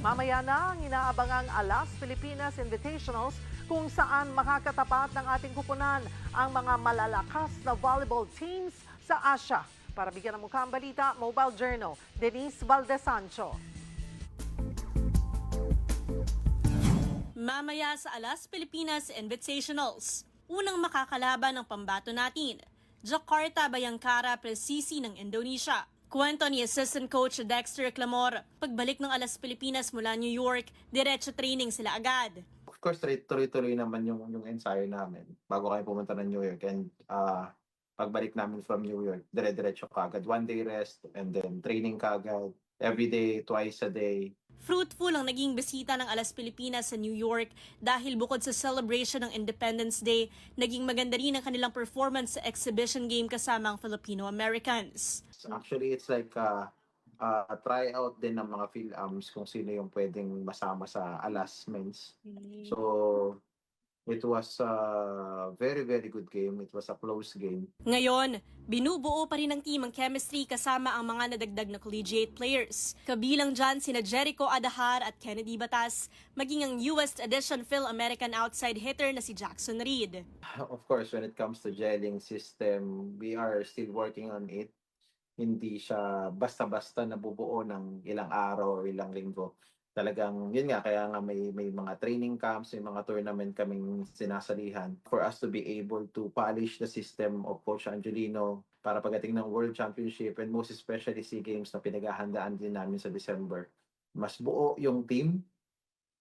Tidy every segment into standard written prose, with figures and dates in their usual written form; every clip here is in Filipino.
Mamaya na ang inaabangang Alas Pilipinas Invitationals kung saan makakatapat ng ating kupunan ang mga malalakas na volleyball teams sa Asia. Para bigyan ng mukha ang balita, Mobile Journal, Denise Valdesancho. Mamaya sa Alas Pilipinas Invitationals, unang makakalaban ng pambato natin, Jakarta Bayangkara Presisi ng Indonesia. Kwento ni Assistant Coach Dexter Clamor, pagbalik ng Alas Pilipinas mula New York, diretso training sila agad. Of course, tuloy-tuloy naman yung ensayo namin bago kami pumunta ng New York. And pagbalik namin from New York, dire-diretso kagad. 1 day rest and then training kagad. Every day, twice a day. Fruitful ang naging bisita ng Alas Pilipinas sa New York dahil bukod sa celebration ng Independence Day, naging maganda rin ang kanilang performance sa exhibition game kasama ang Filipino-Americans. Actually, it's like tryout din ng mga Phil-Ams kung sino yung pwedeng masama sa Alas Men's. So, it was a very, very good game. It was a close game. Ngayon, binubuo pa rin ng team ang chemistry kasama ang mga nadagdag na collegiate players. Kabilang dyan sina Jericho Adahar at Kennedy Batas, maging ang newest edition Phil-American outside hitter na si Jackson Reed. Of course, when it comes to gelling system, we are still working on it. Hindi siya basta-basta nabubuo ng ilang araw o ilang linggo. Talagang, yun nga, kaya nga may mga training camps, may mga tournament kaming sinasalihan for us to be able to polish the system of Coach Angelino para pagdating ng World Championship and most especially SEA Games na pinaghahandaan din namin sa December. Mas buo yung team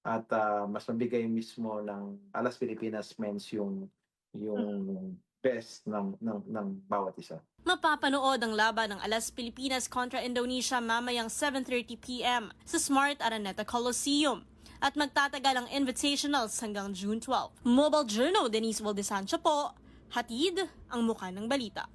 at mas mabigay mismo ng Alas Pilipinas Men's yung best ng bawat isa. Mapapanood ang laban ng Alas Pilipinas kontra Indonesia mamayang 7:30 p.m. sa Smart Araneta Coliseum at magtatagal ang invitationals hanggang June 12. Mobile Journal, Denise Valdesancho po, hatid ang mukha ng balita.